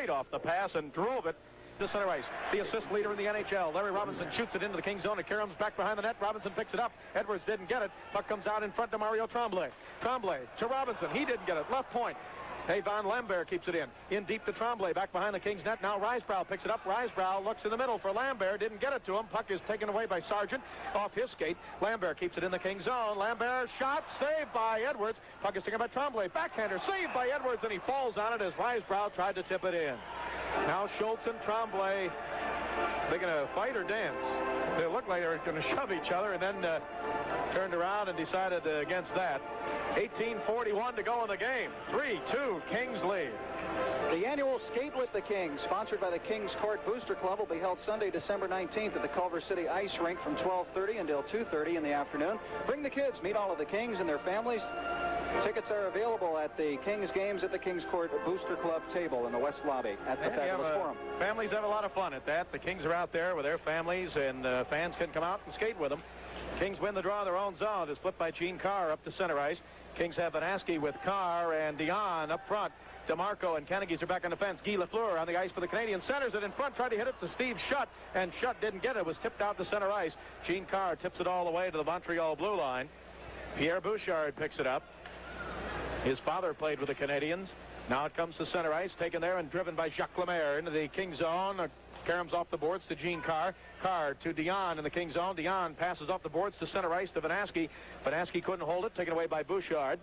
right off the pass and drove it to center ice. The assist leader in the NHL, Larry Robinson, shoots it into the Kings zone. It caroms back behind the net. Robinson picks it up. Edwards didn't get it. Puck comes out in front to Mario Tremblay. Tremblay to Robinson. He didn't get it. Left point. Van Lambert keeps it in deep to Tremblay, back behind the Kings net. Now Risebrow picks it up. Risebrow looks in the middle for Lambert, didn't get it to him. Puck is taken away by Sargent off his skate. Lambert keeps it in the Kings zone. Lambert shot, saved by Edwards. Puck is taken by Tremblay. Backhander saved by Edwards, and he falls on it as Risebrow tried to tip it in. Now Schultz and Tremblay, they're going to fight or dance. They look like they're going to shove each other, and then turned around and decided against that. 18:41 to go in the game. 3-2, Kings lead. The annual Skate with the Kings, sponsored by the Kings Court Booster Club, will be held Sunday, December 19th at the Culver City Ice Rink from 12:30 until 2:30 in the afternoon. Bring the kids, meet all of the Kings and their families. Tickets are available at the Kings games at the Kings Court Booster Club table in the West Lobby at the Fabulous Forum. Families have a lot of fun at that. The Kings are out there with their families, and fans can come out and skate with them. Kings win the draw in their own zone. It's flipped by Gene Carr up to center ice. Kings have Vanaski with Carr and Dion up front. DeMarco and Kennegees are back on the fence. Guy Lafleur on the ice for the Canadiens. Centers it in front, tried to hit it to Steve Shutt, and Shutt didn't get it. It was tipped out to center ice. Gene Carr tips it all the way to the Montreal blue line. Pierre Bouchard picks it up. His father played with the Canadiens. Now it comes to center ice, taken there and driven by Jacques Lemaire into the Kings zone. Caroms off the boards to Gene Carr. Carr to Dion in the Kings zone. Dion passes off the boards to center ice to Vanaski. Vanaski couldn't hold it, taken away by Bouchard.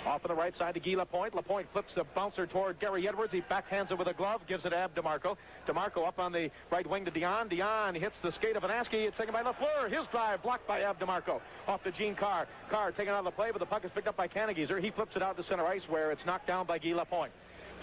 Off on the right side to Guy Lapointe. Lapointe flips the bouncer toward Gary Edwards. He backhands it with a glove, gives it Ab DeMarco. DeMarco up on the right wing to Dion. Dion hits the skate of Vanaski. It's taken by Lafleur. His drive blocked by Ab DeMarco. Off to Gene Carr. Carr taken out of the play, but the puck is picked up by Kennegeeser. He flips it out to center ice where it's knocked down by Guy Lapointe.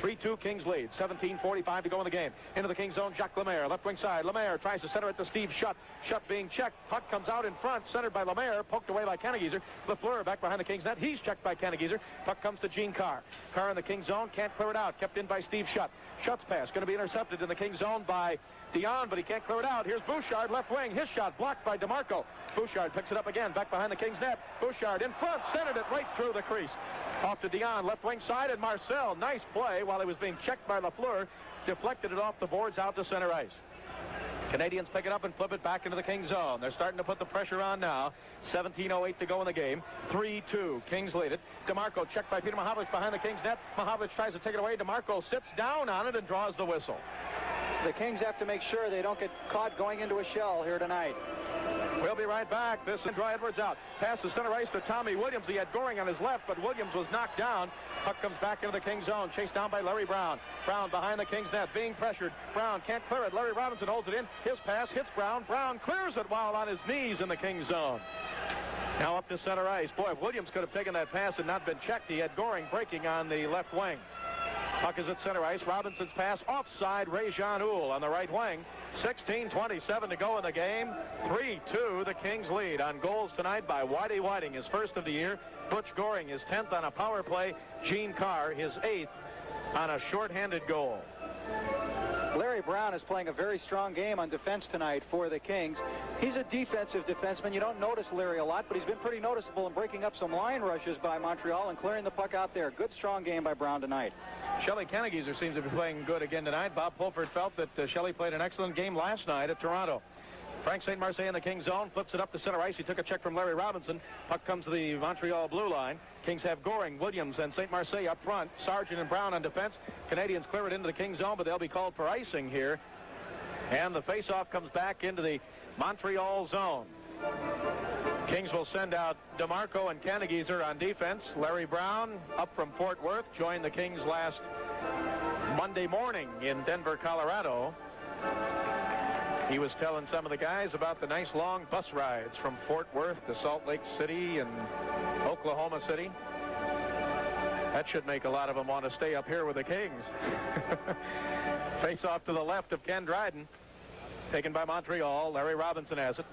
3-2 Kings lead. 17:45 to go in the game. Into the Kings zone, Jacques Lemaire, left wing side. Lemaire tries to center it to Steve Shutt. Shutt being checked. Puck comes out in front, centered by Lemaire, poked away by Kennegeeser. Lafleur back behind the Kings net. He's checked by Kennegeeser. Puck comes to Gene Carr. Carr in the Kings zone, can't clear it out. Kept in by Steve Shutt. Shutt's pass going to be intercepted in the Kings zone by Dion, but he can't clear it out. Here's Bouchard, left wing. His shot blocked by DeMarco. Bouchard picks it up again, back behind the Kings net. Bouchard in front, centered it right through the crease. Off to Dion, left wing side, and Marcel, nice play while he was being checked by Lafleur, deflected it off the boards out to center ice. Canadiens pick it up and flip it back into the Kings zone. They're starting to put the pressure on now. 17:08 to go in the game. 3-2, Kings lead it. DeMarco checked by Peter Mahovlich behind the Kings net. Mahovlich tries to take it away. DeMarco sits down on it and draws the whistle. The Kings have to make sure they don't get caught going into a shell here tonight. We'll be right back. This is draw Edwards out. Pass to center ice to Tommy Williams. He had Goring on his left, but Williams was knocked down. Puck comes back into the Kings zone. Chased down by Larry Brown. Brown behind the Kings net, being pressured. Brown can't clear it. Larry Robinson holds it in. His pass hits Brown. Brown clears it while on his knees in the Kings zone. Now up to center ice. Boy, if Williams could have taken that pass and not been checked, he had Goring breaking on the left wing. Puck is at center ice. Robinson's pass offside. Ray-Jean Houle on the right wing. 16:27 to go in the game. 3-2, the Kings lead on goals tonight by Whitey Whiting, his first of the year. Butch Goring, his 10th on a power play. Gene Carr, his 8th on a shorthanded goal. Larry Brown is playing a very strong game on defense tonight for the Kings. He's a defensive defenseman. You don't notice Larry a lot, but he's been pretty noticeable in breaking up some line rushes by Montreal and clearing the puck out there. Good, strong game by Brown tonight. Shelley Kennegeeser seems to be playing good again tonight. Bob Pulford felt that Shelley played an excellent game last night at Toronto. Frank St. Marseille in the Kings zone, flips it up to center ice. He took a check from Larry Robinson. Puck comes to the Montreal blue line. Kings have Goring, Williams, and St. Marseille up front. Sargent and Brown on defense. Canadiens clear it into the Kings zone, but they'll be called for icing here. And the faceoff comes back into the Montreal zone. Kings will send out DeMarco and Kennegeeser on defense. Larry Brown, up from Fort Worth, joined the Kings last Monday morning in Denver, Colorado. He was telling some of the guys about the nice long bus rides from Fort Worth to Salt Lake City and Oklahoma City. That should make a lot of them want to stay up here with the Kings. Face off to the left of Ken Dryden. Taken by Montreal. Larry Robinson has it.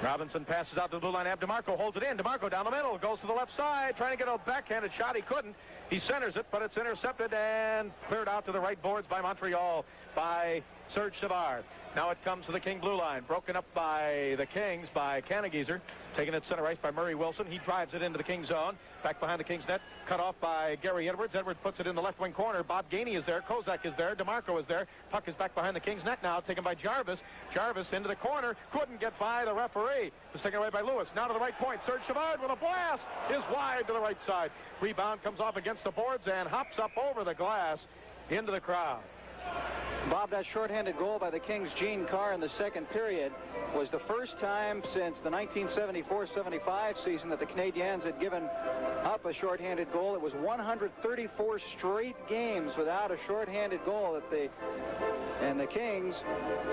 Robinson passes out to the blue line. Ab DeMarco holds it in. DeMarco down the middle. Goes to the left side. Trying to get a backhanded shot. He couldn't. He centers it, but it's intercepted and cleared out to the right boards by Montreal by Serge Savard. Now it comes to the King blue line. Broken up by the Kings by CANADIENS. Taken at center ice by Murray Wilson. He drives it into the Kings zone. Back behind the Kings net. Cut off by Gary Edwards. Edwards puts it in the left wing corner. Bob Gainey is there. Kozak is there. DeMarco is there. Puck is back behind the Kings net now. Taken by Jarvis. Jarvis into the corner. Couldn't get by the referee. It's taken away by Lewis. Now to the right point. Serge Savard with a blast. Is wide to the right side. Rebound comes off against the boards and hops up over the glass into the crowd. Bob, that shorthanded goal by the Kings' Gene Carr in the second period was the first time since the 1974-75 season that the Canadiens had given up a shorthanded goal. It was 134 straight games without a shorthanded goal and the Kings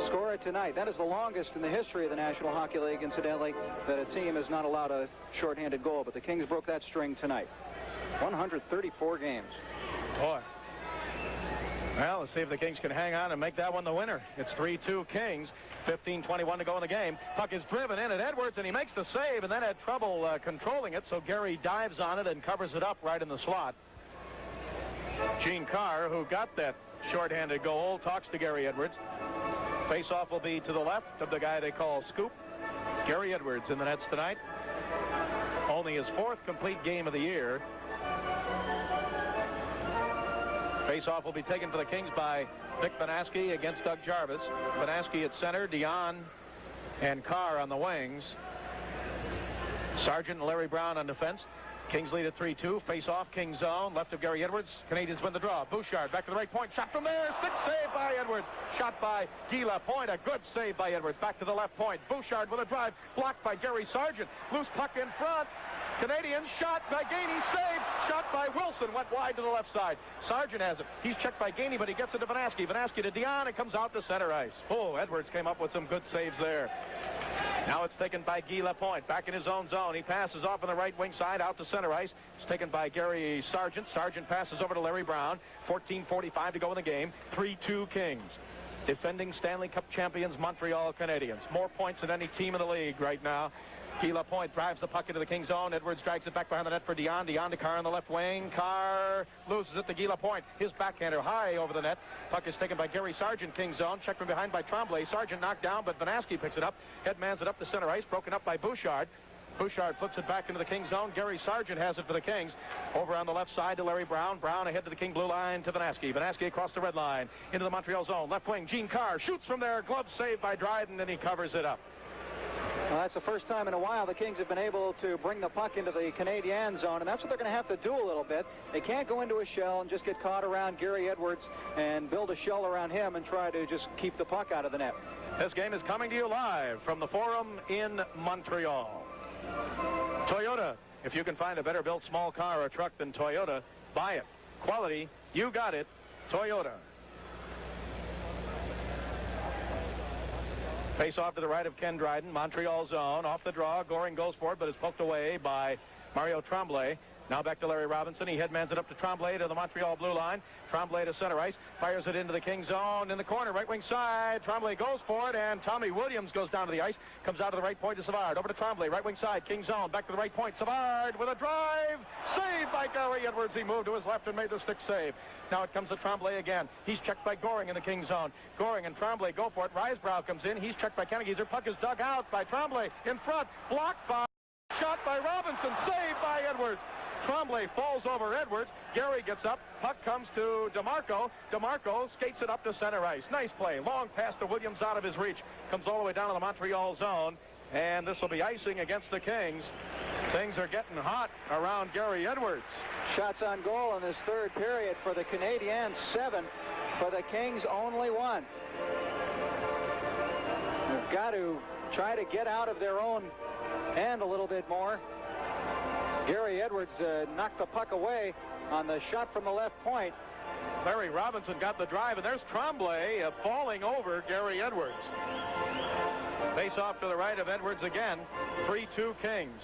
score it tonight. That is the longest in the history of the National Hockey League, incidentally, that a team is not allowed a shorthanded goal. But the Kings broke that string tonight. 134 games. Boy. Well, let's see if the Kings can hang on and make that one the winner. It's 3-2 Kings. 15:21 to go in the game. Puck is driven in at Edwards, and he makes the save, and then had trouble controlling it, so Gary dives on it and covers it up right in the slot. Gene Carr, who got that shorthanded goal, talks to Gary Edwards. Face-off will be to the left of the guy they call Scoop. Gary Edwards in the nets tonight. Only his fourth complete game of the year. Face-off will be taken for the Kings by Vic Banaski against Doug Jarvis. Banaski at center, Dion and Carr on the wings. Sargent and Larry Brown on defense. Kings lead at 3-2. Face-off, Kings zone, left of Gary Edwards. Canadiens win the draw. Bouchard back to the right point. Shot from there. Stick save by Edwards. Shot by Guy Lapointe. A good save by Edwards. Back to the left point. Bouchard with a drive. Blocked by Gary Sargent. Loose puck in front. Canadiens shot by Gainey, saved, shot by Wilson, went wide to the left side. Sargent has it. He's checked by Gainey, but he gets it to Banaski. Banaski to Dion, and comes out to center ice. Oh, Edwards came up with some good saves there. Now it's taken by Guy Lapointe, back in his own zone. He passes off on the right wing side, out to center ice. It's taken by Gary Sargent. Sargent passes over to Larry Brown. 14:45 to go in the game. 3-2 Kings. Defending Stanley Cup champions, Montreal Canadiens. More points than any team in the league right now. Guy Lapointe drives the puck into the Kings zone. Edwards drags it back behind the net for Dion. Dion to Carr on the left wing. Carr loses it to Guy Lapointe. His backhander high over the net. Puck is taken by Gary Sargent, Kings zone. Checked from behind by Tremblay. Sargent knocked down, but Banaski picks it up. Headmans it up to center ice. Broken up by Bouchard. Bouchard flips it back into the Kings zone. Gary Sargent has it for the Kings. Over on the left side to Larry Brown. Brown ahead to the King blue line to Banaski. Banaski across the red line into the Montreal zone. Left wing, Gene Carr shoots from there. Glove saved by Dryden, and he covers it up. Well, that's the first time in a while the Kings have been able to bring the puck into the Canadian zone, and that's what they're going to have to do a little bit. They can't go into a shell and just get caught around Gary Edwards and build a shell around him and try to just keep the puck out of the net. This game is coming to you live from the Forum in Montreal. Toyota, if you can find a better built small car or truck than Toyota, buy it. Quality, you got it. Toyota. Face off to the right of Ken Dryden. Montreal zone. Off the draw. Goring goes for it, but is poked away by Mario Tremblay. Now back to Larry Robinson. He headmans it up to Tremblay to the Montreal blue line. Tremblay to center ice. Fires it into the King zone in the corner. Right wing side. Tremblay goes for it, and Tommy Williams goes down to the ice. Comes out to the right point to Savard. Over to Tremblay. Right wing side. King zone. Back to the right point. Savard with a drive. Saved by Gary Edwards. He moved to his left and made the stick save. Now it comes to Tremblay again. He's checked by Goring in the King zone. Goring and Tremblay go for it. Risebrow comes in. He's checked by Kennegee's. Puck is dug out by Tremblay. In front. Blocked by. Shot by Robinson. Saved by Edwards. Tremblay falls over Edwards. Gary gets up. Puck comes to DeMarco. DeMarco skates it up to center ice. Nice play. Long pass to Williams out of his reach. Comes all the way down to the Montreal zone. And this will be icing against the Kings. Things are getting hot around Gary Edwards. Shots on goal in this third period for the Canadiens, 7. For the Kings, only 1. They've got to try to get out of their own end a little bit more. Gary Edwards knocked the puck away on the shot from the left point. Larry Robinson got the drive, and there's Tremblay falling over Gary Edwards. Face off to the right of Edwards again. 3-2 Kings.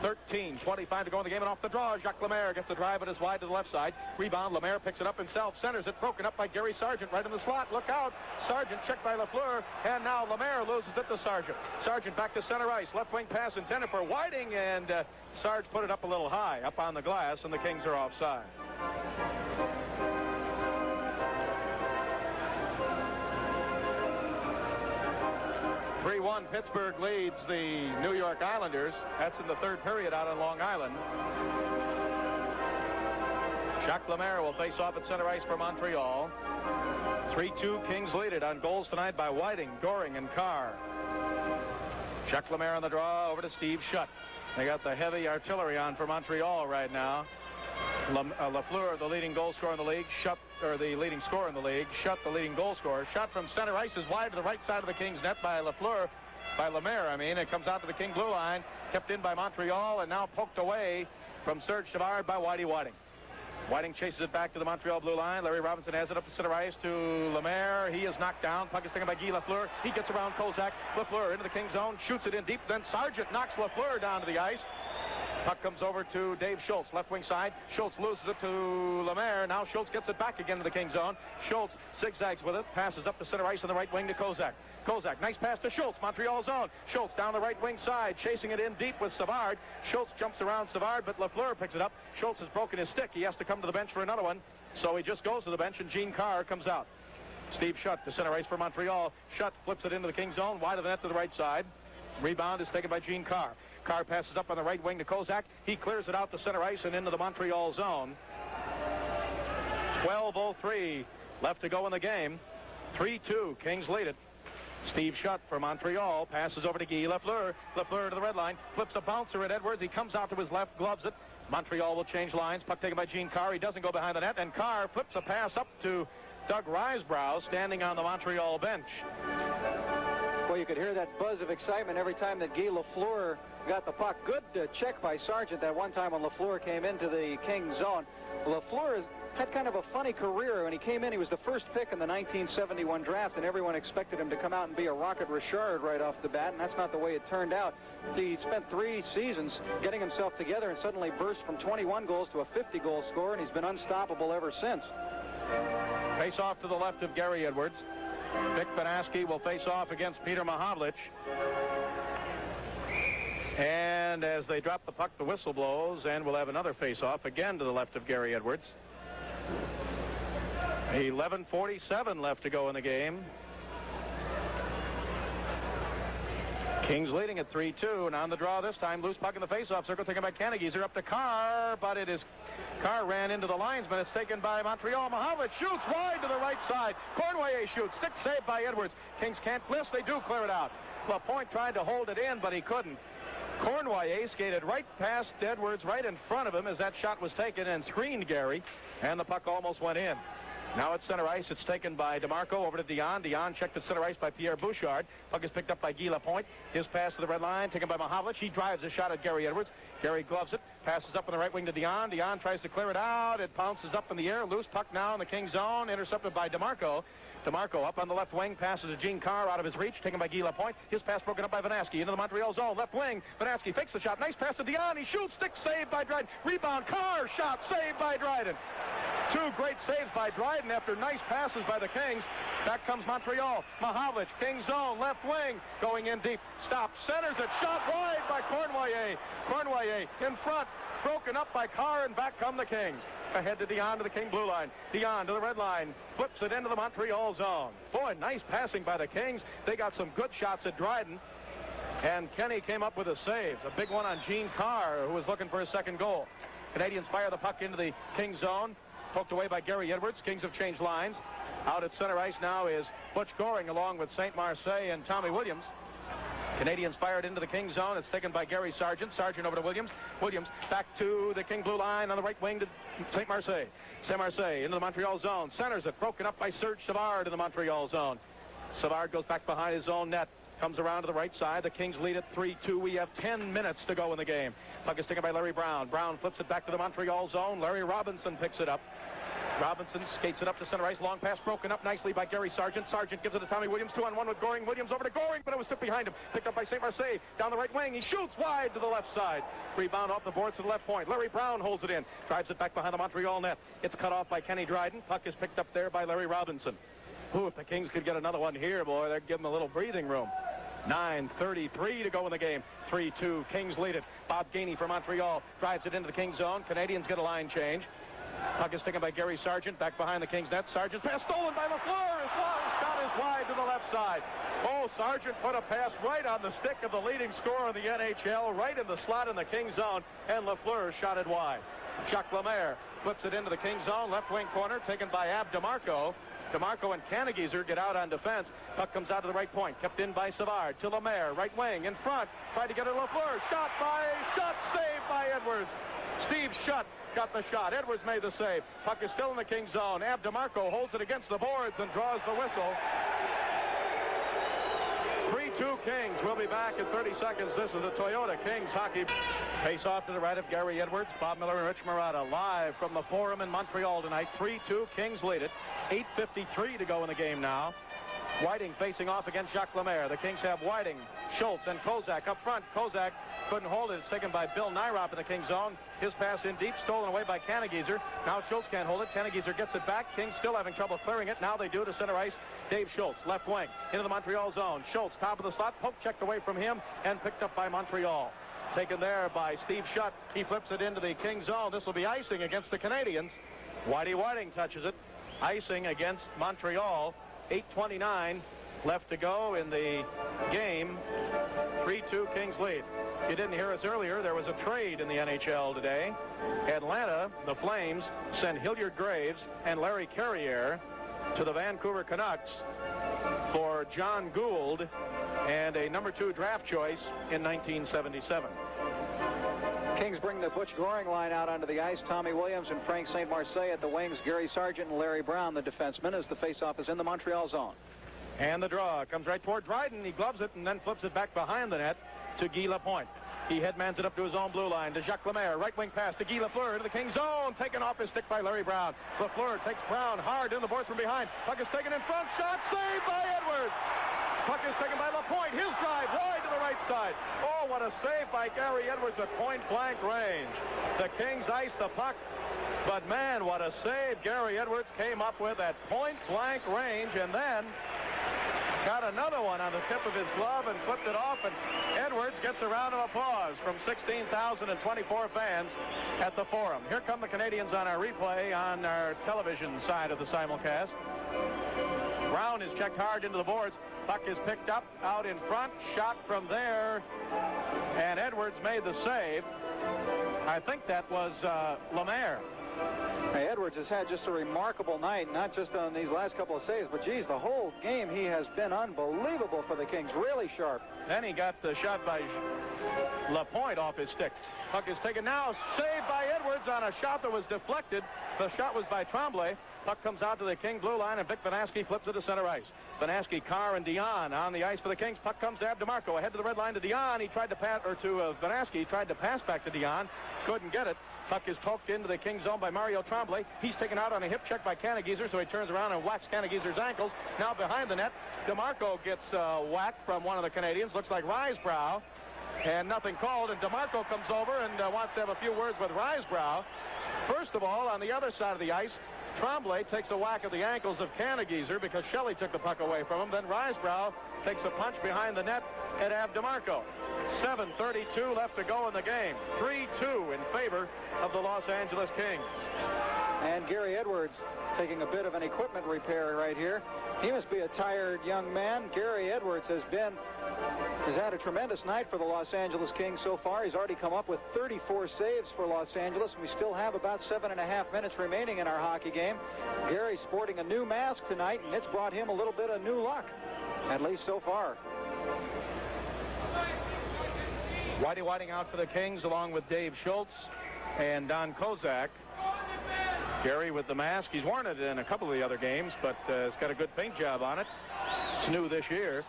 13:25 to go in the game, and off the draw, Jacques Lemaire gets the drive, and is wide to the left side. Rebound, Lemaire picks it up himself, centers it, broken up by Gary Sargent right in the slot. Look out. Sargent checked by Lafleur, and now Lemaire loses it to Sargent. Sargent back to center ice. Left wing pass intended for Whiting, and Sarge put it up a little high, up on the glass, and the Kings are offside. 3-1, Pittsburgh leads the New York Islanders. That's in the third period out on Long Island. Jacques Lemaire will face off at center ice for Montreal. 3-2, Kings lead it on goals tonight by Whiting, Goring, and Carr. Jacques Lemaire on the draw over to Steve Shutt. They got the heavy artillery on for Montreal right now. Lafleur, the leading goal scorer in the league. Shutt, or the leading scorer in the league. Shutt, the leading goal scorer. Shot from center ice is wide to the right side of the Kings net by Lafleur. By Lemaire, I mean. It comes out to the King blue line. Kept in by Montreal and now poked away from Serge Savard by Whitey Whiting. Whiting chases it back to the Montreal blue line. Larry Robinson has it up to center ice to Lemaire. He is knocked down. Puck is taken by Guy Lafleur. He gets around Kozak. Lafleur into the King zone. Shoots it in deep. Then Sargent knocks Lafleur down to the ice. Puck comes over to Dave Schultz, left wing side. Schultz loses it to Lemaire. Now Schultz gets it back again to the King zone. Schultz zigzags with it. Passes up to center ice on the right wing to Kozak. Kozak, nice pass to Schultz, Montreal zone. Schultz down the right wing side, chasing it in deep with Savard. Schultz jumps around Savard, but Lafleur picks it up. Schultz has broken his stick. He has to come to the bench for another one. So he just goes to the bench, and Gene Carr comes out. Steve Shutt to center ice for Montreal. Shutt flips it into the King zone, wide of the net to the right side. Rebound is taken by Gene Carr. Carr passes up on the right wing to Kozak. He clears it out to center ice and into the Montreal zone. 12:03 left to go in the game. 3-2, Kings lead it. Steve Shutt for Montreal passes over to Guy Lafleur. Lafleur to the red line, flips a bouncer at Edwards. He comes out to his left, gloves it. Montreal will change lines. Puck taken by Gene Carr. He doesn't go behind the net, and Carr flips a pass up to Doug Risebrough, standing on the Montreal bench. Well, you could hear that buzz of excitement every time that Guy Lafleur got the puck. Good check by Sargent that one time when Lafleur came into the King zone. Lafleur has had kind of a funny career. When he came in, he was the first pick in the 1971 draft, and everyone expected him to come out and be a Rocket Richard right off the bat, and that's not the way it turned out. He spent 3 seasons getting himself together and suddenly burst from 21 goals to a 50-goal scorer, and he's been unstoppable ever since. Face off to the left of Gary Edwards. Vic Banaski will face off against Peter Mahavlich. And as they drop the puck, the whistle blows, and we'll have another face-off again to the left of Gary Edwards. 11:47 left to go in the game. Kings leading at 3-2, and on the draw this time, loose puck in the face-off circle taken by Kanagieser up to Carr, but it is Carr ran into the linesman. It's taken by Montreal. Mahavlich shoots wide to the right side. Cornway shoots. Stick saved by Edwards. Kings can't miss. They do clear it out. LaPointe tried to hold it in, but he couldn't. Cornway skated right past Edwards, right in front of him as that shot was taken and screened Gary, and the puck almost went in. Now at center ice, it's taken by DeMarco over to Dion. Dion checked at center ice by Pierre Bouchard. Puck is picked up by Guy Lapointe. His pass to the red line, taken by Mahavlich. He drives a shot at Gary Edwards. Gary gloves it, passes up on the right wing to Dion. Dion tries to clear it out. It bounces up in the air. Loose puck now in the King zone, intercepted by DeMarco. DeMarco up on the left wing, passes to Gene Carr out of his reach, taken by Guy Lapointe. His pass broken up by Vanaski into the Montreal zone. Left wing, Vanaski fakes the shot. Nice pass to Dion. He shoots, stick saved by Dryden. Rebound, Carr, shot saved by Dryden. 2 great saves by Dryden after nice passes by the Kings. Back comes Montreal. Mahavlich, King zone, left wing, going in deep. Stop, centers it, shot wide by Cornway. Cornway in front, broken up by Carr, and back come the Kings. Ahead to Dion to the King blue line. Dion to the red line. Flips it into the Montreal zone. Boy, nice passing by the Kings. They got some good shots at Dryden. And Kenny came up with a save. A big one on Gene Carr, who was looking for his second goal. Canadians fire the puck into the King zone. Poked away by Gary Edwards. Kings have changed lines. Out at center ice now is Butch Goring along with St. Marseille and Tommy Williams. Canadians fired into the King zone. It's taken by Gary Sargent. Sargent over to Williams. Williams back to the King blue line on the right wing to St. Marseille. St. Marseille into the Montreal zone. Centers it. Broken up by Serge Savard in the Montreal zone. Savard goes back behind his own net. Comes around to the right side. The Kings lead at 3-2. We have 10 minutes to go in the game. Puck is taken by Larry Brown. Brown flips it back to the Montreal zone. Larry Robinson picks it up. Robinson skates it up to center ice. Long pass broken up nicely by Gary Sargent. Sargent gives it to Tommy Williams. 2-on-1 with Goring. Williams over to Goring, but it was tipped behind him. Picked up by St. Marseille. Down the right wing. He shoots wide to the left side. Rebound off the boards to the left point. Larry Brown holds it in. Drives it back behind the Montreal net. It's cut off by Kenny Dryden. Puck is picked up there by Larry Robinson. Ooh, if the Kings could get another one here, boy, they'd give them a little breathing room. 9:33 to go in the game. 3-2. Kings lead it. Bob Gainey for Montreal drives it into the King zone. Canadians get a line change. Puck is taken by Gary Sargent back behind the Kings net. Sargent pass stolen by Lafleur. His long shot is wide to the left side. Oh, Sargent put a pass right on the stick of the leading scorer in the NHL, right in the slot in the Kings zone, and Lafleur shot it wide. Jacques Lemaire flips it into the Kings zone, left wing corner, taken by Ab DeMarco. DeMarco and Canagieser get out on defense. Puck comes out to the right point, kept in by Savard to Lemaire, right wing, in front, tried to get it to Lafleur. Shot saved by Edwards. Steve Shutt got the shot. Edwards made the save. Puck is still in the Kings zone. Ab DeMarco holds it against the boards and draws the whistle. 3-2 Kings. We'll be back in 30 seconds. This is the Toyota Kings hockey. Face off to the right of Gary Edwards. Bob Miller and Rich Marotta live from the Forum in Montreal tonight. 3-2. Kings lead it. 8:53 to go in the game now. Whiting facing off against Jacques Lemaire. The Kings have Whiting, Schultz, and Kozak up front. Kozak couldn't hold it. It's taken by Bill Nyrop in the Kings zone. His pass in deep, stolen away by Canagieser. Now Schultz can't hold it. Canagieser gets it back. Kings still having trouble clearing it. Now they do to center ice. Dave Schultz, left wing, into the Montreal zone. Schultz, top of the slot. Poke checked away from him and picked up by Montreal. Taken there by Steve Shutt. He flips it into the Kings zone. This will be icing against the Canadiens. Whiting touches it. Icing against Montreal. 8:29 left to go in the game. 3-2 Kings lead. If you didn't hear us earlier, there was a trade in the NHL today. Atlanta, the Flames, sent Hilliard Graves and Larry Carrier to the Vancouver Canucks for John Gould and a number 2 draft choice in 1977. Kings bring the Butch Goring line out onto the ice. Tommy Williams and Frank St. Marseille at the wings. Gary Sargent and Larry Brown, the defensemen, as the faceoff is in the Montreal zone. And the draw comes right toward Dryden. He gloves it and then flips it back behind the net to Guy Lapointe. He headmans it up to his own blue line to Jacques Lemaire. Right wing pass to Guy Lafleur into the Kings zone. Taken off his stick by Larry Brown. Lafleur takes Brown hard in the boards from behind. Puck is taken in front. Shot saved by Edwards. Puck is taken by Lapointe. His drive wide to the right side. Oh, what a save by Gary Edwards at point-blank range. The Kings iced the puck. But, man, what a save Gary Edwards came up with at point-blank range. And then got another one on the tip of his glove and flipped it off. And Edwards gets a round of applause from 16,024 fans at the Forum. Here come the Canadiens on our replay on our television side of the simulcast. Brown is checked hard into the boards. Puck is picked up out in front. Shot from there. And Edwards made the save. I think that was Lemaire. Hey, Edwards has had just a remarkable night, not just on these last couple of saves, but, geez, the whole game he has been unbelievable for the Kings. Really sharp. Then he got the shot by Lapointe off his stick. Puck is taken now. Saved by Edwards on a shot that was deflected. The shot was by Tremblay. Puck comes out to the King blue line, and Vic Vanaski flips it to center ice. Vanaski, Carr, and Dion on the ice for the Kings. Puck comes to Ab DeMarco. Ahead to the red line to Dion. He tried to pass, or to Vanaski. He tried to pass back to Dion. Couldn't get it. Puck is poked into the King zone by Mario Tremblay. He's taken out on a hip check by Canagieser, so he turns around and whacks Canagieser's ankles. Now behind the net, DeMarco gets whacked from one of the Canadiens. Looks like Risebrow. And nothing called, and DeMarco comes over and wants to have a few words with Risebrow. First of all, on the other side of the ice, Tremblay takes a whack of the ankles of Canagieser because Shelley took the puck away from him. Then Risebrow takes a punch behind the net at Ab DeMarco. 7:32 left to go in the game. 3-2 in favor of the Los Angeles Kings. And Gary Edwards taking a bit of an equipment repair right here. He must be a tired young man. Gary Edwards has had a tremendous night for the Los Angeles Kings so far. He's already come up with 34 saves for Los Angeles. We still have about 7.5 minutes remaining in our hockey game. Gary's sporting a new mask tonight, and it's brought him a little bit of new luck, at least so far. Whiting out for the Kings along with Dave Schultz and Don Kozak. Gary with the mask. He's worn it in a couple of the other games, but it's got a good paint job on it. It's new this year.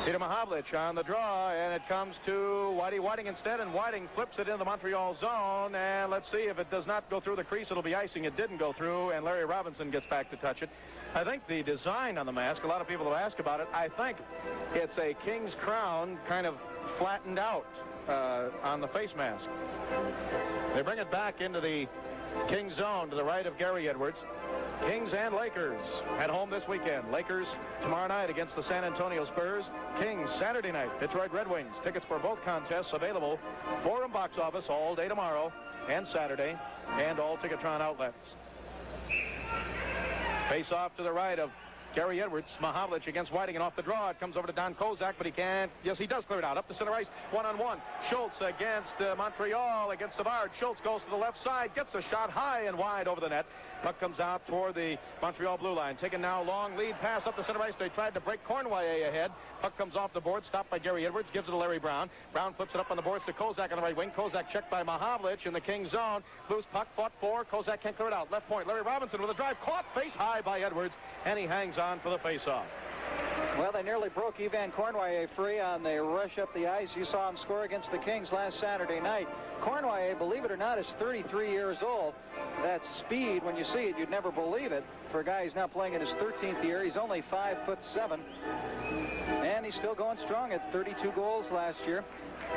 Peter Mahavlich on the draw, and it comes to Whiting instead, and Whiting flips it in the Montreal zone, and let's see if it does not go through the crease. It'll be icing. It didn't go through, and Larry Robinson gets back to touch it. I think the design on the mask, a lot of people have asked about it. I think it's a King's crown kind of flattened out on the face mask. They bring it back into the Kings zone to the right of Gary Edwards. Kings and Lakers at home this weekend. Lakers tomorrow night against the San Antonio Spurs. Kings Saturday night, Detroit Red Wings. Tickets for both contests available. Forum box office all day tomorrow and Saturday, and all Ticketron outlets. Face off to the right of Gary Edwards, Mahavlich against Whiting, and off the draw. It comes over to Don Kozak, but he can't. Yes, he does clear it out. Up to center ice, one-on-one. Schultz against Montreal, against Savard. Schultz goes to the left side, gets a shot high and wide over the net. Puck comes out toward the Montreal blue line. Taken now, long lead pass up the center ice. They tried to break Cornway ahead. Puck comes off the board, stopped by Gary Edwards, gives it to Larry Brown. Brown flips it up on the boards to Kozak on the right wing. Kozak checked by Mahavlich in the King zone. Loose puck, fought for. Kozak can't clear it out. Left point, Larry Robinson with a drive, caught face high by Edwards, and he hangs on for the face-off. Well, they nearly broke Ivan Cornway free on the rush up the ice. You saw him score against the Kings last Saturday night. Cornway, believe it or not, is 33 years old. That speed, when you see it, you'd never believe it. For a guy who's now playing in his 13th year, he's only 5'7", and he's still going strong at 32 goals last year.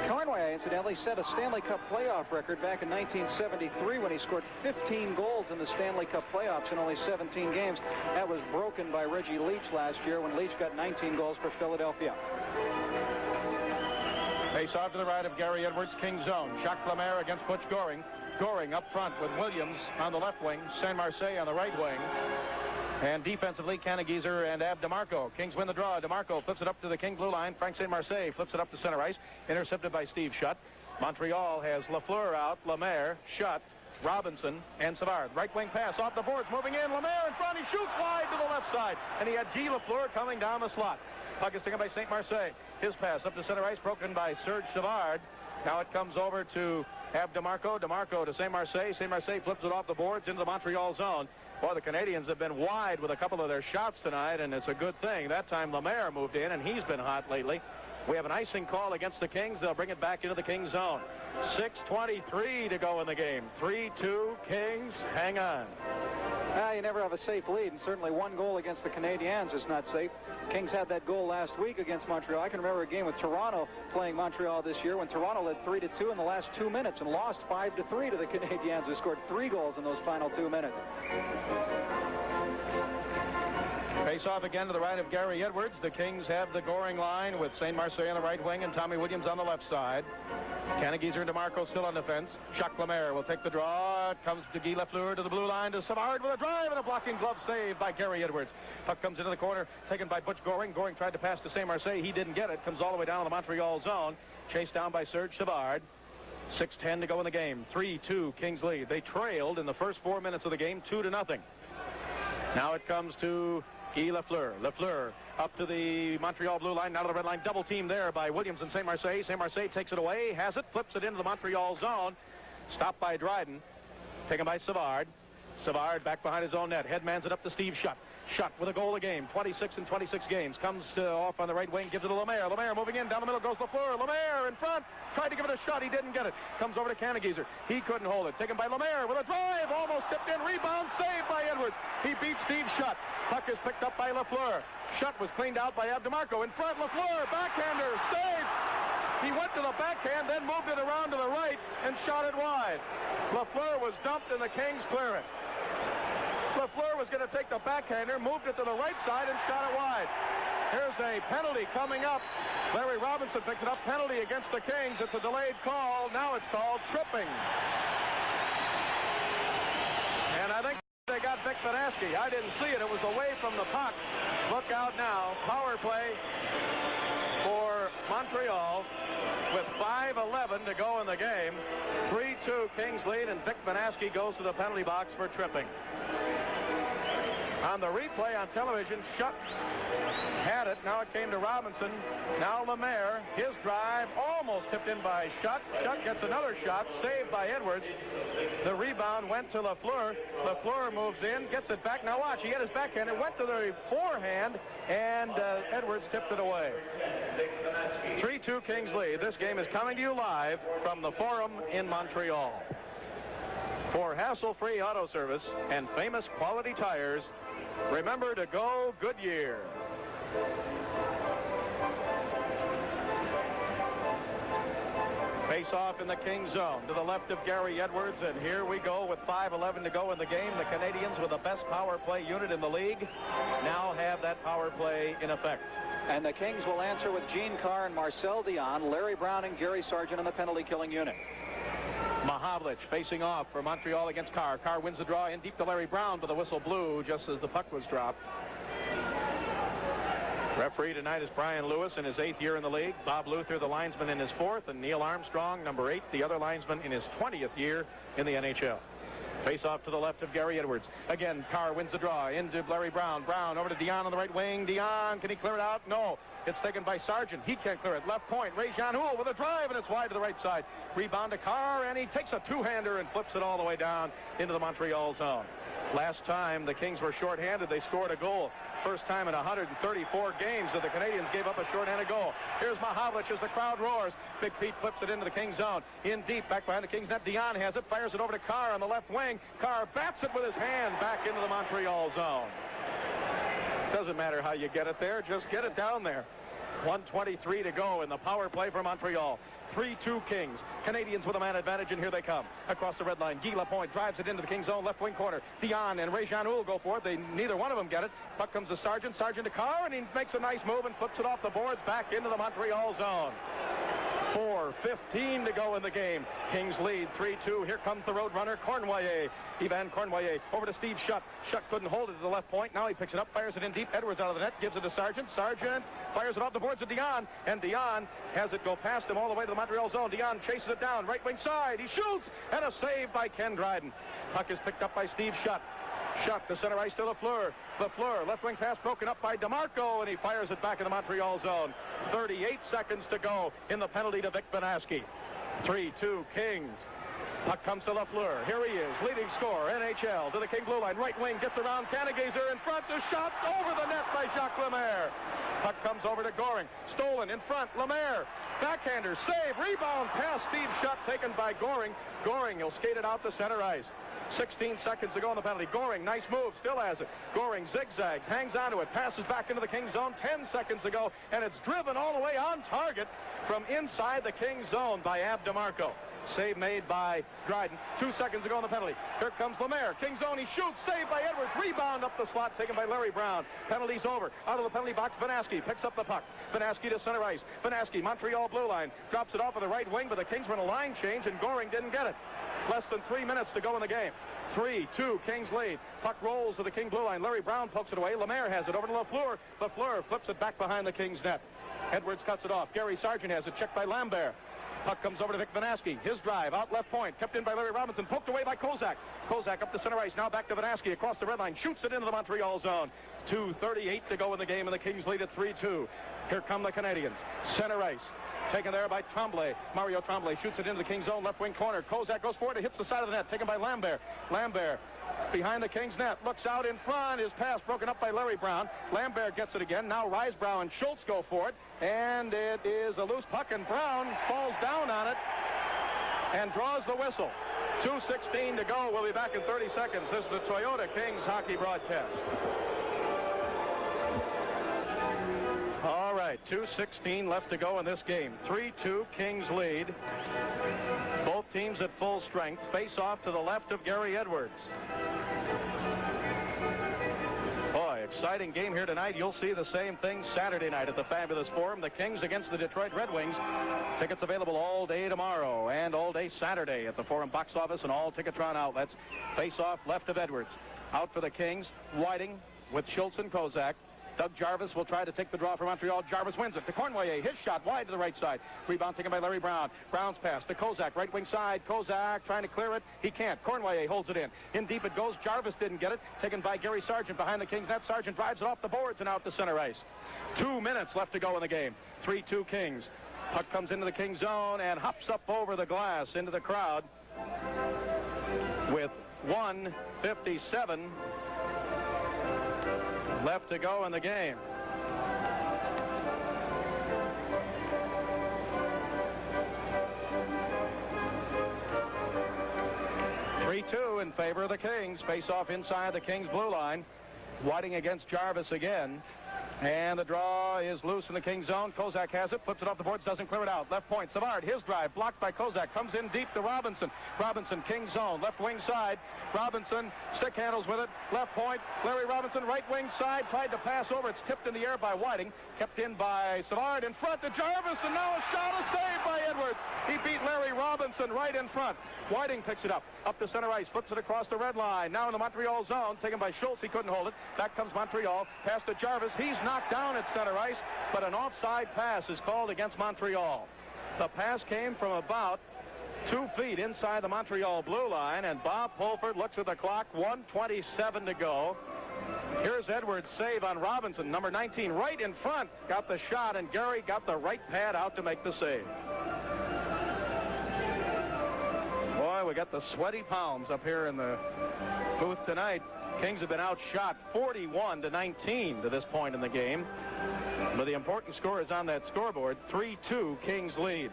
Cornway, incidentally, set a Stanley Cup playoff record back in 1973 when he scored 15 goals in the Stanley Cup playoffs in only 17 games. That was broken by Reggie Leach last year when Leach got 19 goals for Philadelphia. Face off to the right of Gary Edwards, King zone. Jacques Lemaire against Butch Goring. Goring up front with Williams on the left wing, Saint-Marseille on the right wing. And defensively, Canagieser and Ab DeMarco. Kings win the draw. DeMarco flips it up to the King blue line. Frank Saint-Marseille flips it up to center ice. Intercepted by Steve Schutt. Montreal has Lafleur out, Lemaire, Schutt, Robinson, and Savard. Right wing pass off the boards, moving in. Lemaire in front. He shoots wide to the left side. And he had Guy Lafleur coming down the slot. Puck is taken by Saint-Marseille. His pass up to center ice, broken by Serge Savard. Now it comes over to Ab DeMarco. DeMarco to Saint-Marseille. Saint-Marseille flips it off the boards into the Montreal zone. Boy, the Canadiens have been wide with a couple of their shots tonight, and it's a good thing. That time Lemaire moved in, and he's been hot lately. We have an icing call against the Kings. They'll bring it back into the King zone. 6:23 to go in the game. 3-2 Kings. Hang on. You never have a safe lead, and certainly one goal against the Canadiens is not safe. Kings had that goal last week against Montreal. I can remember a game with Toronto playing Montreal this year when Toronto led 3-2 in the last 2 minutes and lost 5-3 to the Canadiens, who scored 3 goals in those final 2 minutes. Face off again to the right of Gary Edwards. The Kings have the Goring line with Saint-Marseille on the right wing and Tommy Williams on the left side. Canagieser and DeMarco still on defense. Jacques Lemaire will take the draw. It comes to Guy Lafleur to the blue line to Savard with a drive and a blocking glove save by Gary Edwards. Puck comes into the corner, taken by Butch Goring. Goring tried to pass to Saint-Marseille. He didn't get it. Comes all the way down to the Montreal zone. Chased down by Serge Savard. 6:10 to go in the game. 3-2 Kings lead. They trailed in the first 4 minutes of the game 2-0. Now it comes to Guy Lafleur. Lafleur up to the Montreal blue line, now to the red line. Double team there by Williams and Saint-Marseille. Saint-Marseille takes it away, has it, flips it into the Montreal zone. Stopped by Dryden. Taken by Savard. Savard back behind his own net. Headmans it up to Steve Schutt. Schutt with a goal a game. 26 in 26 games. Comes off on the right wing, gives it to Lemaire. Lemaire moving in, down the middle goes Lafleur. Lemaire in front. Tried to give it a shot. He didn't get it. Comes over to Canagieser. He couldn't hold it. Taken by Lemaire with a drive. Almost tipped in. Rebound saved by Edwards. He beats Steve Schutt. Puck is picked up by Lafleur. Schutt was cleaned out by Ab DeMarco. In front, Lafleur. Backhander. Saved. He went to the backhand, then moved it around to the right and shot it wide. Lafleur was dumped and the Kings clear it. Lafleur was going to take the backhander, moved it to the right side, and shot it wide. Here's a penalty coming up. Larry Robinson picks it up. Penalty against the Kings. It's a delayed call. Now it's called tripping. And I think they got Vic Fanaski. I didn't see it. It was away from the puck. Look out now. Power play for Montreal with 5:11 to go in the game. 3-2 Kings lead, and Vic Fanaski goes to the penalty box for tripping. On the replay on television, Schutt had it. Now it came to Robinson. Now Lemaire. His drive almost tipped in by Schutt. Schutt gets another shot, saved by Edwards. The rebound went to Lafleur. Lafleur moves in, gets it back. Now watch, he had his backhand. It went to the forehand, and Edwards tipped it away. 3-2 Kings lead. This game is coming to you live from the Forum in Montreal. For hassle-free auto service and famous quality tires, remember to go Goodyear. Face off in the King zone to the left of Gary Edwards, and here we go with 5:11 to go in the game. The Canadiens, with the best power play unit in the league, now have that power play in effect. And the Kings will answer with Gene Carr and Marcel Dion, Larry Brown and Gary Sargent in the penalty-killing unit. Mahavlich facing off for Montreal against Carr. Carr wins the draw in deep to Larry Brown, but the whistle blew just as the puck was dropped. Referee tonight is Brian Lewis in his 8th year in the league. Bob Luther, the linesman, in his 4th, and Neil Armstrong, number 8, the other linesman, in his 20th year in the NHL. Face off to the left of Gary Edwards. Again, Carr wins the draw into Larry Brown. Brown over to Dion on the right wing. Dion, can he clear it out? No. It's taken by Sargent. He can't clear it. Left point. Ray Jean-Houl with a drive, and it's wide to the right side. Rebound to Carr, and he takes a two-hander and flips it all the way down into the Montreal zone. Last time the Kings were shorthanded, they scored a goal. First time in 134 games that the Canadiens gave up a shorthanded goal. Here's Mahavlich as the crowd roars. Big Pete flips it into the Kings zone. In deep, back behind the Kings net. Dion has it, fires it over to Carr on the left wing. Carr bats it with his hand back into the Montreal zone. Doesn't matter how you get it there, just get it down there. 1:23 to go in the power play for Montreal. 3-2 Kings. Canadiens with a man advantage, and here they come. Across the red line, Guy Lapointe drives it into the Kings zone, left wing corner. Dion and Ray Jean-Houl go for it. Neither one of them get it. Puck comes to Sargent. Sargent to Carr, and he makes a nice move and flips it off the boards back into the Montreal zone. 4:15 to go in the game. Kings lead 3-2. Here comes the road runner, Cornwallier. Yvan Cornwallier over to Steve Shutt. Shutt couldn't hold it to the left point. Now he picks it up, fires it in deep. Edwards out of the net, gives it to Sargent. Sargent fires it off the boards to Dion, and Dion has it go past him all the way to the Montreal zone. Dion chases it down, right wing side. He shoots, and a save by Ken Dryden. Puck is picked up by Steve Shutt. Shutt to center ice to Lafleur. Lafleur, left wing pass broken up by DeMarco, and he fires it back in the Montreal zone. 38 seconds to go in the penalty to Vic Vanaski. 3-2 Kings. Puck comes to Lafleur. Here he is, leading scorer, NHL, to the King blue line. Right wing gets around Canagazer in front. The shot over the net by Jacques Lemaire. Puck comes over to Goring. Stolen in front. Lemaire. Backhander. Save. Rebound. Pass. Steve Shutt taken by Goring. Goring will skate it out to center ice. 16 seconds to go in the penalty. Goring, nice move, still has it. Goring zigzags, hangs onto it, passes back into the Kings zone. 10 seconds to go, and it's driven all the way on target from inside the Kings zone by Ab DeMarco. Save made by Dryden. 2 seconds to go in the penalty. Here comes Lemaire. King zone, he shoots. Saved by Edwards. Rebound up the slot taken by Larry Brown. Penalty's over. Out of the penalty box, Vanaski picks up the puck. Vanaski to center ice. Vanaski, Montreal blue line. Drops it off of the right wing, but the Kings run a line change, and Goring didn't get it. Less than 3 minutes to go in the game. 3-2, Kings lead. Puck rolls to the King blue line. Larry Brown pokes it away. Lemaire has it over to Lafleur. Lafleur flips it back behind the Kings net. Edwards cuts it off. Gary Sargent has it checked by Lambert. Puck comes over to Vic Vanaski. His drive, out left point, kept in by Larry Robinson, poked away by Kozak. Kozak up the center ice, now back to Vanaski across the red line, shoots it into the Montreal zone. 2:38 to go in the game, and the Kings lead at 3-2. Here come the Canadiens. Center ice. Taken there by Tremblay. Mario Tremblay shoots it into the Kings zone, left wing corner. Kozak goes forward, it hits the side of the net, taken by Lambert. Lambert behind the Kings net, looks out in front. His pass broken up by Larry Brown. Lambert gets it again. Now Risebrough and Schultz go for it, and it is a loose puck, and Brown falls down on it and draws the whistle. 2:16 to go. We'll be back in 30 seconds. This is the Toyota Kings hockey broadcast. All right, 2:16 left to go in this game. 3-2 Kings lead. Both teams at full strength. Face off to the left of Gary Edwards. Boy, exciting game here tonight. You'll see the same thing Saturday night at the Fabulous Forum. The Kings against the Detroit Red Wings. Tickets available all day tomorrow and all day Saturday at the Forum box office and all Ticketron outlets. Face off left of Edwards. Out for the Kings, Whiting with Schultz and Kozak. Doug Jarvis will try to take the draw for Montreal. Jarvis wins it to Cornwallier. His shot wide to the right side. Rebound taken by Larry Brown. Brown's pass to Kozak, right wing side. Kozak trying to clear it. He can't. Cornwallier holds it in. In deep it goes. Jarvis didn't get it. Taken by Gary Sargent behind the Kings net. Sargent drives it off the boards and out to center ice. 2 minutes left to go in the game. 3-2 Kings. Puck comes into the Kings zone and hops up over the glass into the crowd with 1:57 left to go in the game. (3-2) in favor of the Kings. Face off inside the Kings blue line. Whiting against Jarvis again. And the draw is loose in the Kings zone. Kozak has it, flips it off the boards, doesn't clear it out. Left point, Savard, his drive, blocked by Kozak, comes in deep to Robinson. Robinson, Kings zone, left wing side. Robinson, stick handles with it, left point. Larry Robinson, right wing side, tried to pass over. It's tipped in the air by Whiting, kept in by Savard, in front to Jarvis, and now a shot, a save by Edwards. He beat Larry Robinson right in front. Whiting picks it up the center ice, flips it across the red line. Now in the Montreal zone, taken by Schultz, he couldn't hold it. Back comes Montreal, pass to Jarvis, he's knocked down at center ice, but an offside pass is called against Montreal. The pass came from about 2 feet inside the Montreal blue line, and Bob Pulford looks at the clock, 1:27 to go. Here's Edwards' save on Robinson, number 19, right in front, got the shot, and Gary got the right pad out to make the save. Boy, we got the sweaty palms up here in the booth tonight. Kings have been outshot 41-19 to this point in the game. But the important score is on that scoreboard. 3-2, Kings lead.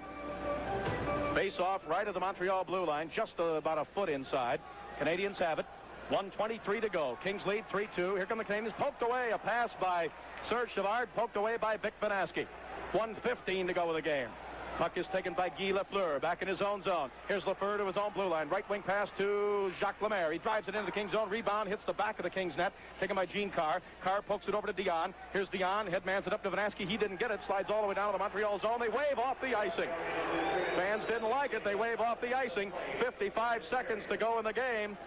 Face off right of the Montreal blue line, just about a foot inside. Canadiens have it. 1:23 to go. Kings lead 3-2. Here come the Canadiens. Poked away. A pass by Serge Savard. Poked away by Vic Vanaski. 1:15 to go in the game. Puck is taken by Guy Lafleur, back in his own zone. Here's Lafleur to his own blue line. Right wing pass to Jacques Lemaire. He drives it into the Kings zone. Rebound hits the back of the Kings net. Taken by Gene Carr. Carr pokes it over to Dion. Here's Dion. Headmans it up to Vanaski. He didn't get it. Slides all the way down to the Montreal zone. They wave off the icing. Fans didn't like it. They wave off the icing. 55 seconds to go in the game.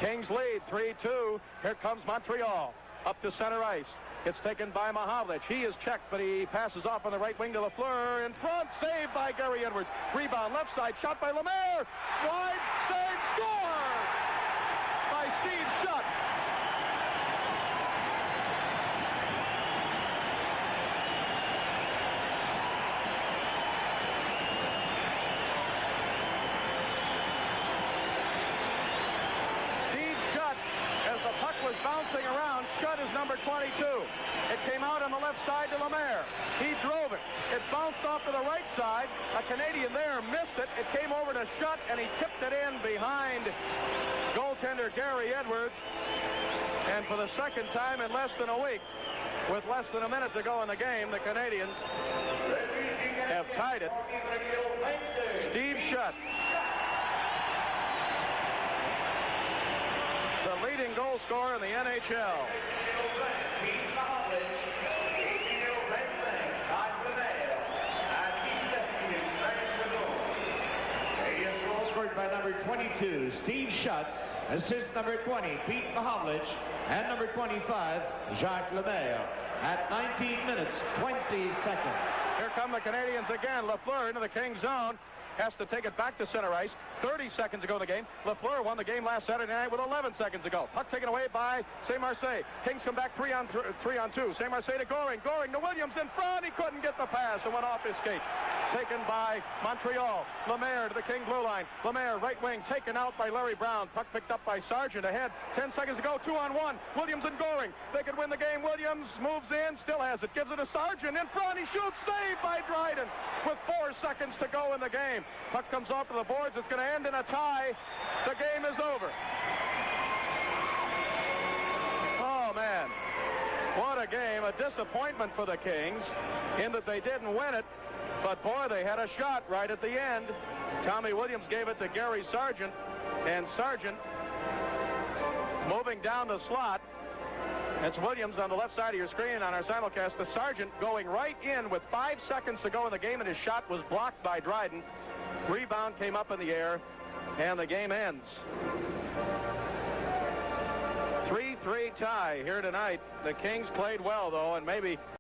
Kings lead 3-2. Here comes Montreal. Up to center ice. It's taken by Mahavlich. He is checked, but he passes off on the right wing to Lafleur. In front, saved by Gary Edwards. Rebound left side, shot by Lemaire. Wide, save, score by Steve Shutt. Steve Shutt, as the puck was bouncing around, Shutt is number 22. It came out on the left side to Lemaire. He drove it. It bounced off to the right side. A Canadian there missed it. It came over to Shutt, and he tipped it in behind goaltender Gary Edwards. And for the second time in less than a week, with less than a minute to go in the game, the Canadiens have tied it. Steve Shutt, the leading goal scorer in the NHL. Scored by number 22, Steve Shutt. Assist number 20, Pete Mahavlich. And number 25, Jacques Lemaire. At 19 minutes, 20 seconds. Here come the Canadiens again. Lafleur into the Kings zone. Has to take it back to center ice. 30 seconds to go in the game. Lafleur won the game last Saturday night with 11 seconds to go. Puck taken away by Saint-Marseille. Kings come back 3 on 2. Saint-Marseille to Goring. Goring to Williams in front. He couldn't get the pass and went off his skate. Taken by Montreal. Lemaire to the King blue line. Lemaire right wing taken out by Larry Brown. Puck picked up by Sargent ahead. 10 seconds to go. 2 on 1. Williams and Goring. They could win the game. Williams moves in. Still has it. Gives it to Sargent. In front. He shoots. Saved by Dryden with 4 seconds to go in the game. Puck comes off to the boards. It's going to end in a tie. The game is over. Oh, man. What a game. A disappointment for the Kings in that they didn't win it. But, boy, they had a shot right at the end. Tommy Williams gave it to Gary Sargent. And Sargent moving down the slot. That's Williams on the left side of your screen on our simulcast. The Sargent going right in with 5 seconds to go in the game, and his shot was blocked by Dryden. Rebound came up in the air, and the game ends. 3-3 tie here tonight. The Kings played well, though, and maybe